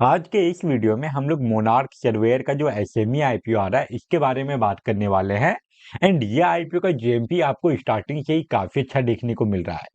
आज के इस वीडियो में हम लोग मोनार्क सर्वेयर का जो एसएमई आईपीओ आ रहा है इसके बारे में बात करने वाले हैं। एंड ये आईपीओ का जेएमपी आपको स्टार्टिंग से ही काफी अच्छा देखने को मिल रहा है।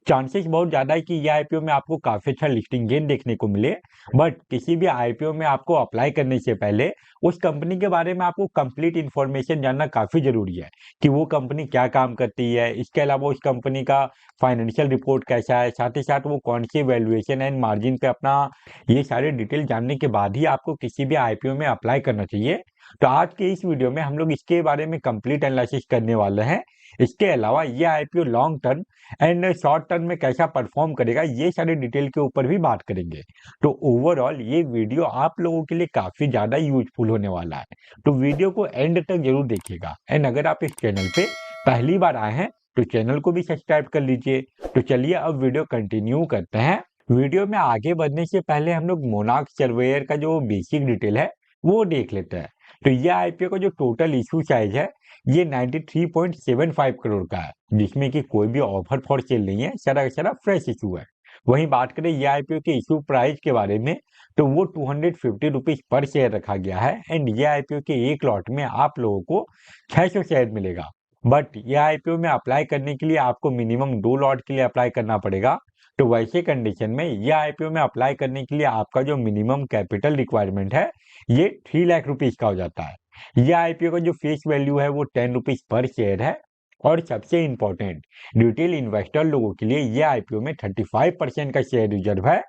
चांसेस बहुत ज्यादा है कि ये आईपीओ में आपको काफी अच्छा लिस्टिंग गेन देखने को मिले। बट किसी भी आईपीओ में आपको अप्लाई करने से पहले उस कंपनी के बारे में आपको कंप्लीट इन्फॉर्मेशन जानना काफी जरूरी है कि वो कंपनी क्या काम करती है। इसके अलावा उस कंपनी का फाइनेंशियल रिपोर्ट कैसा है, साथ ही साथ वो कौन सी वैल्यूएशन एंड मार्जिन पे अपना, ये सारे डिटेल जानने के बाद ही आपको किसी भी आईपीओ में अप्लाई करना चाहिए। तो आज के इस वीडियो में हम लोग इसके बारे में कंप्लीट एनालिसिस करने वाले हैं। इसके अलावा ये IPO long term and short term में कैसा परफॉर्म करेगा, ये सारे डिटेल के ऊपर भी बात करेंगे। तो ओवरऑल ये वीडियो आप लोगों के लिए काफी ज्यादा यूजफुल होने वाला है। तो वीडियो को एंड तक जरूर देखिएगा। एंड अगर आप इस चैनल पे पहली बार आए हैं तो चैनल को भी सब्सक्राइब कर लीजिए। तो चलिए अब वीडियो कंटिन्यू करते हैं। वीडियो में आगे बढ़ने से पहले हम लोग मोनार्क सर्वेयर का जो बेसिक डिटेल है वो देख लेते हैं। तो ये आईपीओ का जो टोटल इशू साइज है ये 93.75 करोड़ का है, जिसमें कि कोई भी ऑफर फॉर सेल नहीं है, सारा का सारा फ्रेश इशू है। वहीं बात करें ये आईपीओ के इशू प्राइस के बारे में तो वो 250 रुपीज पर शेयर रखा गया है। एंड ये आईपीओ के एक लॉट में आप लोगों को 600 शेयर मिलेगा। बट ये आईपीओ में अप्लाई करने के लिए आपको मिनिमम 2 लॉट के लिए अप्लाई करना पड़ेगा। तो वैसे कंडीशन में ये आईपीओ में अप्लाई करने के लिए आपका जो मिनिमम कैपिटल रिक्वायरमेंट है ये 3 लाख रुपीज का हो जाता है। ये आईपीओ का जो फेस वैल्यू है वो 10 रुपीज पर शेयर है। और सबसे इंपॉर्टेंट, रिटेल इन्वेस्टर लोगों के लिए ये आईपीओ में 35% का शेयर रिजर्व है।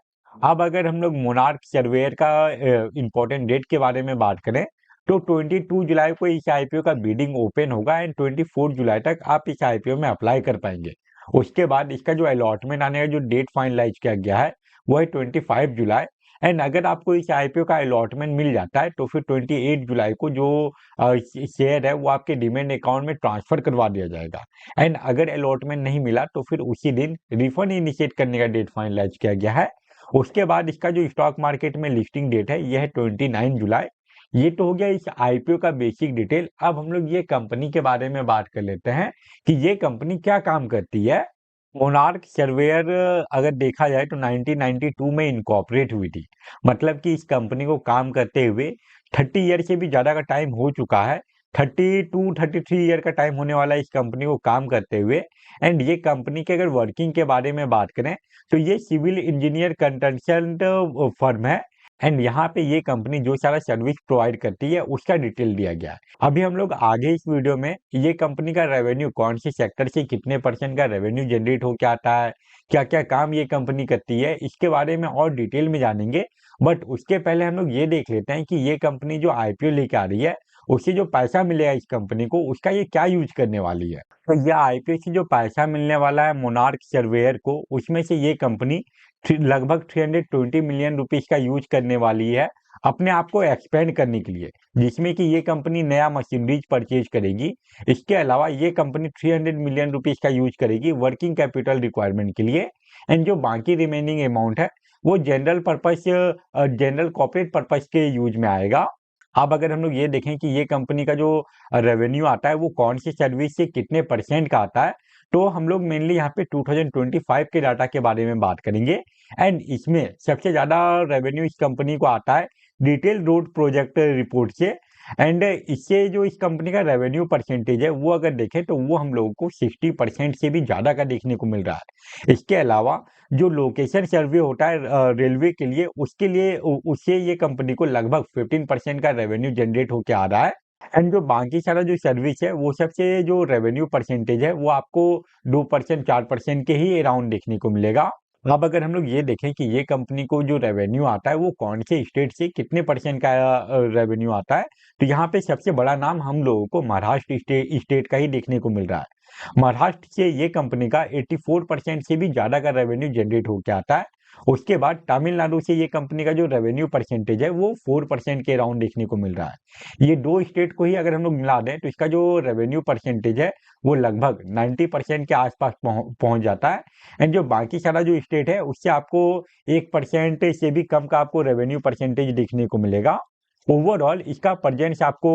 अब अगर हम लोग मोनार्क सर्वेयर का इंपॉर्टेंट डेट के बारे में बात करें तो 22 जुलाई को इस आईपीओ का बिडिंग ओपन होगा एंड 24 जुलाई तक आप इस आईपीओ में अप्लाई कर पाएंगे। उसके बाद इसका जो अलॉटमेंट आने का जो डेट फाइनलाइज किया गया है वो है 25 जुलाई। एंड अगर आपको इस आईपीओ का अलॉटमेंट मिल जाता है तो फिर 28 जुलाई को जो शेयर है वो आपके डिमेंड अकाउंट में ट्रांसफर करवा दिया जाएगा। एंड अगर अलॉटमेंट नहीं मिला तो फिर उसी दिन रिफंड इनिशिएट करने का डेट फाइनलाइज किया गया है। उसके बाद इसका जो स्टॉक मार्केट में लिस्टिंग डेट है यह है 29 जुलाई। ये तो हो गया इस आईपीओ का बेसिक डिटेल। अब हम लोग ये कंपनी के बारे में बात कर लेते हैं कि ये कंपनी क्या काम करती है। मोनार्क सर्वेयर अगर देखा जाए तो 1992 में इनकॉर्पोरेट हुई थी। मतलब कि इस कंपनी को काम करते हुए 30 ईयर से भी ज्यादा का टाइम हो चुका है। 32-33 ईयर का टाइम होने वाला है इस कंपनी को काम करते हुए। एंड ये कंपनी के अगर वर्किंग के बारे में बात करें तो ये सिविल इंजीनियर कंसल्टेंट फर्म है। एंड यहाँ पे ये कंपनी जो सारा सर्विस प्रोवाइड करती है उसका डिटेल दिया गया है। अभी हम लोग आगे इस वीडियो में ये कंपनी का रेवेन्यू कौन से सेक्टर से कितने परसेंट का रेवेन्यू जनरेट होकर आता है, क्या क्या काम ये कंपनी करती है, इसके बारे में और डिटेल में जानेंगे। बट उसके पहले हम लोग ये देख लेते हैं कि ये कंपनी जो आईपीओ लेके आ रही है उससे जो पैसा मिलेगा इस कंपनी को उसका ये क्या यूज करने वाली है। तो ये आईपीओ से जो पैसा मिलने वाला है मोनार्क सर्वेयर को, उसमें से ये कंपनी लगभग 320 मिलियन रुपीस का यूज करने वाली है अपने आप को एक्सपेंड करने के लिए, जिसमें कि ये कंपनी नया मशीनरीज परचेज करेगी। इसके अलावा ये कंपनी 300 मिलियन रुपीस का यूज करेगी वर्किंग कैपिटल रिक्वायरमेंट के लिए। एंड जो बाकी रिमेनिंग अमाउंट है वो जनरल कॉर्पोरेट पर्पस के यूज में आएगा। अब अगर हम लोग ये देखें कि ये कंपनी का जो रेवेन्यू आता है वो कौन सी सर्विस से कितने परसेंट का आता है, तो हम लोग मेनली यहाँ पे 2025 के डाटा के बारे में बात करेंगे। एंड इसमें सबसे ज्यादा रेवेन्यू इस कंपनी को आता है डिटेल रोड प्रोजेक्ट रिपोर्ट से। एंड इससे जो इस कंपनी का रेवेन्यू परसेंटेज है वो अगर देखें तो वो हम लोगों को 60% से भी ज्यादा का देखने को मिल रहा है। इसके अलावा जो लोकेशन सर्वे होता है रेलवे के लिए, उसके लिए उससे ये कंपनी को लगभग 15% का रेवेन्यू जनरेट होके आ रहा है। एंड जो बाकी सारा जो सर्विस है वो सबसे जो रेवेन्यू परसेंटेज है वो आपको 2% 4% के ही अराउंड देखने को मिलेगा। अब अगर हम लोग ये देखें कि ये कंपनी को जो रेवेन्यू आता है वो कौन से स्टेट से कितने परसेंट का रेवेन्यू आता है, तो यहाँ पे सबसे बड़ा नाम हम लोगों को महाराष्ट्र स्टेट का ही देखने को मिल रहा है। महाराष्ट्र से ये कंपनी का 84% से भी ज्यादा का रेवेन्यू जनरेट होकर आता है। उसके बाद तमिलनाडु से ये कंपनी का जो रेवेन्यू परसेंटेज है वो 4% के अराउंड देखने को मिल रहा है। ये दो स्टेट को ही अगर हम लोग मिला दें तो इसका जो रेवेन्यू परसेंटेज है वो लगभग 90% के आसपास पहुंच जाता है। एंड जो बाकी सारा जो स्टेट है उससे आपको 1% से भी कम का आपको रेवेन्यू परसेंटेज देखने को मिलेगा। ओवरऑल इसका प्रेजेंस आपको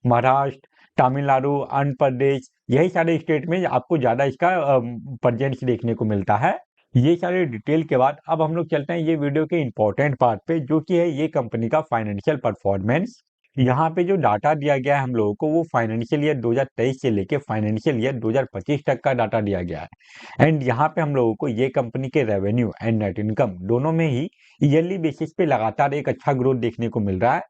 महाराष्ट्र, तमिलनाडु, आंध्र प्रदेश, यही सारे स्टेट में आपको ज्यादा इसका प्रेजेंस देखने को मिलता है। ये सारे डिटेल के बाद अब हम लोग चलते हैं ये वीडियो के इंपॉर्टेंट पार्ट पे, जो कि है ये कंपनी का फाइनेंशियल परफॉर्मेंस। यहाँ पे जो डाटा दिया गया है हम लोगों को, वो फाइनेंशियल ईयर 2023 से लेके फाइनेंशियल ईयर 2025 तक का डाटा दिया गया है। एंड यहाँ पे हम लोगों को ये कंपनी के रेवेन्यू एंड नेट इनकम दोनों में ही ईयरली बेसिस पे लगातार एक अच्छा ग्रोथ देखने को मिल रहा है।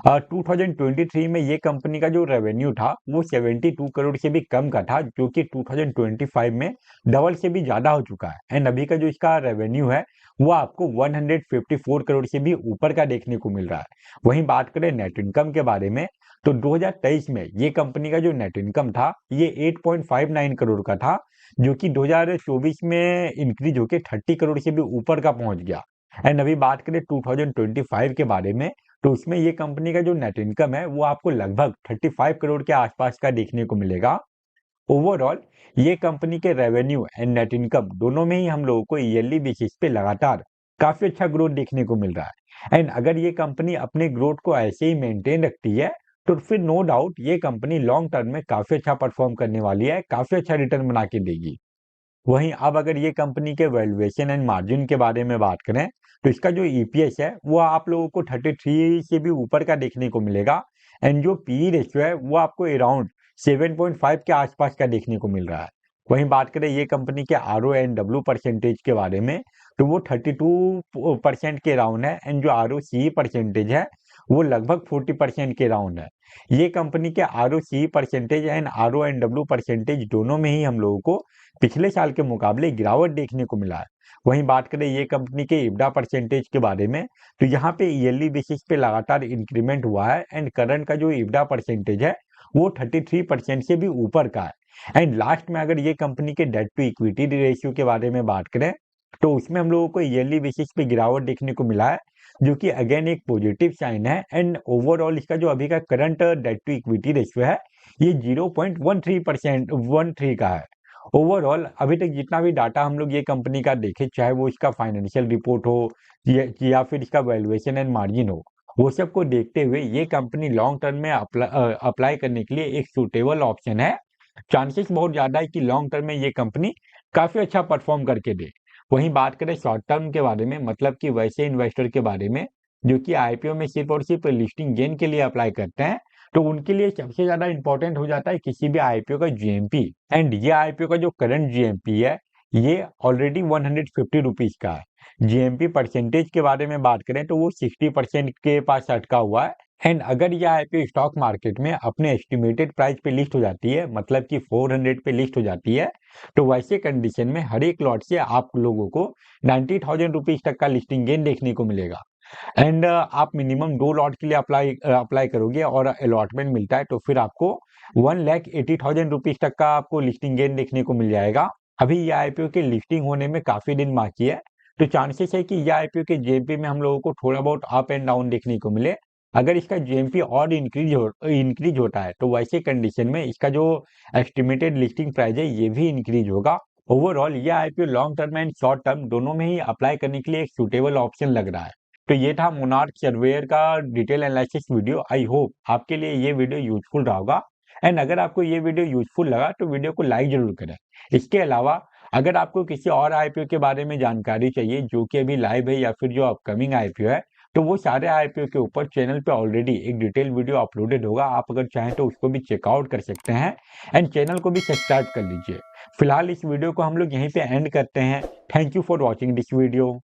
2023 में ये कंपनी का जो रेवेन्यू था वो 72 करोड़ से भी कम का था, जो कि 2025 में डबल से भी ज्यादा हो चुका है। एंड अभी का जो इसका रेवेन्यू है वो आपको 154 करोड़ से भी ऊपर का देखने को मिल रहा है। वहीं बात करें नेट इनकम के बारे में, तो 2023 में ये कंपनी का जो नेट इनकम था ये 8.59 करोड़ का था, जो कि 2024 में इंक्रीज होकर 30 करोड़ से भी ऊपर का पहुंच गया। एंड अभी बात करें 2025 के बारे में, तो उसमें ये कंपनी का जो नेट इनकम है वो आपको लगभग 35 करोड़ के आसपास का देखने को मिलेगा। ओवरऑल ये कंपनी के रेवेन्यू एंड नेट इनकम दोनों में ही हम लोगों को ईयरली बेसिस पे लगातार काफी अच्छा ग्रोथ देखने को मिल रहा है। एंड अगर ये कंपनी अपने ग्रोथ को ऐसे ही मेंटेन रखती है तो फिर नो डाउट ये कंपनी लॉन्ग टर्म में काफी अच्छा परफॉर्म करने वाली है, काफी अच्छा रिटर्न बना के देगी। वहीं अब अगर ये कंपनी के वैल्यूएशन एंड मार्जिन के बारे में बात करें, तो इसका जो ईपीएस है वो आप लोगों को 33 से भी ऊपर का देखने को मिलेगा। एंड जो पी रेशियो है वो आपको अराउंड 7.5 के आसपास का देखने को मिल रहा है। वहीं बात करें ये कंपनी के R O and W percentage के बारे में, तो वो 32% के राउंड है। एंड जो आर ओ सी परसेंटेज है वो लगभग 40% के राउंड है। ये कंपनी के R O C percentage and R O and W percentage दोनों में ही हम लोगों को पिछले साल के मुकाबले गिरावट देखने को मिला है। वहीं बात करें ये कंपनी के इब्डा परसेंटेज के बारे में, तो यहाँ पे ईयरली बेसिस पे लगातार इंक्रीमेंट हुआ है। एंड करंट का जो इब्डा परसेंटेज है वो 33% से भी ऊपर का है। एंड लास्ट में अगर ये कंपनी के डेट टू इक्विटी रेशियो के बारे में बात करें, तो उसमें हम लोगों को ईयरली बेसिस पे गिरावट देखने को मिला है, जो कि अगेन एक पॉजिटिव साइन है। एंड ओवरऑल इसका जो अभी का current debt to equity ratio है ये 0.13% 13 का है। ओवरऑल अभी तक जितना भी डाटा हम लोग ये कंपनी का देखे, चाहे वो इसका फाइनेंशियल रिपोर्ट हो या फिर इसका वैल्यूएशन एंड मार्जिन हो, वो सब को देखते हुए ये कंपनी लॉन्ग टर्म में अप्लाई करने के लिए एक सूटेबल ऑप्शन है। चांसेस बहुत ज्यादा है कि लॉन्ग टर्म में ये कंपनी काफी अच्छा परफॉर्म करके दे। वहीं बात करें शॉर्ट टर्म के बारे में, मतलब कि वैसे इन्वेस्टर के बारे में जो कि आईपीओ में सिर्फ और सिर्फ लिस्टिंग गेन के लिए अप्लाई करते हैं, तो उनके लिए सबसे ज्यादा इंपॉर्टेंट हो जाता है किसी भी आईपीओ का जीएमपी। एंड ये आईपीओ का जो करंट जीएमपी है ये ऑलरेडी 150 रुपीज का है। जीएमपी परसेंटेज के बारे में बात करें तो वो 60% के पास अटका हुआ है। एंड अगर ये आईपीओ स्टॉक मार्केट में अपने एस्टिमेटेड प्राइस पे लिस्ट हो जाती है, मतलब कि 400 पे लिस्ट हो जाती है, तो वैसे कंडीशन में हर एक लॉट से आप लोगों को 90,000 रुपीज तक का लिस्टिंग गेन देखने को मिलेगा। एंड आप मिनिमम 2 लॉट के लिए अप्लाई करोगे और अलॉटमेंट मिलता है, तो फिर आपको 1,80,000 रुपीज तक का आपको लिस्टिंग गेन देखने को मिल जाएगा। अभी ये आईपीओ के लिस्टिंग होने में काफी दिन बाकी है, तो चांसेस है कि ये आईपीओ के जेएमपी में हम लोगों को थोड़ा बहुत अप एंड डाउन देखने को मिले। अगर इसका जेएमपी और इंक्रीज होता है, तो वैसे कंडीशन में इसका जो एस्टिमेटेड लिस्टिंग प्राइस है ये भी इंक्रीज होगा। ओवरऑल ये IPO long term and short term दोनों में ही अप्लाई करने के लिए एक सूटेबल ऑप्शन लग रहा है। तो ये था मोनार्क सर्वेयर का detail analysis video. I hope आपके लिए ये वीडियो यूजफुल रहा होगा। एंड अगर आपको ये वीडियो यूजफुल लगा तो वीडियो को लाइक जरूर करें। इसके अलावा अगर आपको किसी और आईपीओ के बारे में जानकारी चाहिए जो कि अभी लाइव है या फिर जो अपकमिंग आईपीओ है, तो वो सारे आईपीओ के ऊपर चैनल पे ऑलरेडी एक डिटेल वीडियो अपलोडेड होगा। आप अगर चाहें तो उसको भी चेकआउट कर सकते हैं। एंड चैनल को भी सब्सक्राइब कर लीजिए। फिलहाल इस वीडियो को हम लोग यहीं पे एंड करते हैं। Thank you for watching this video.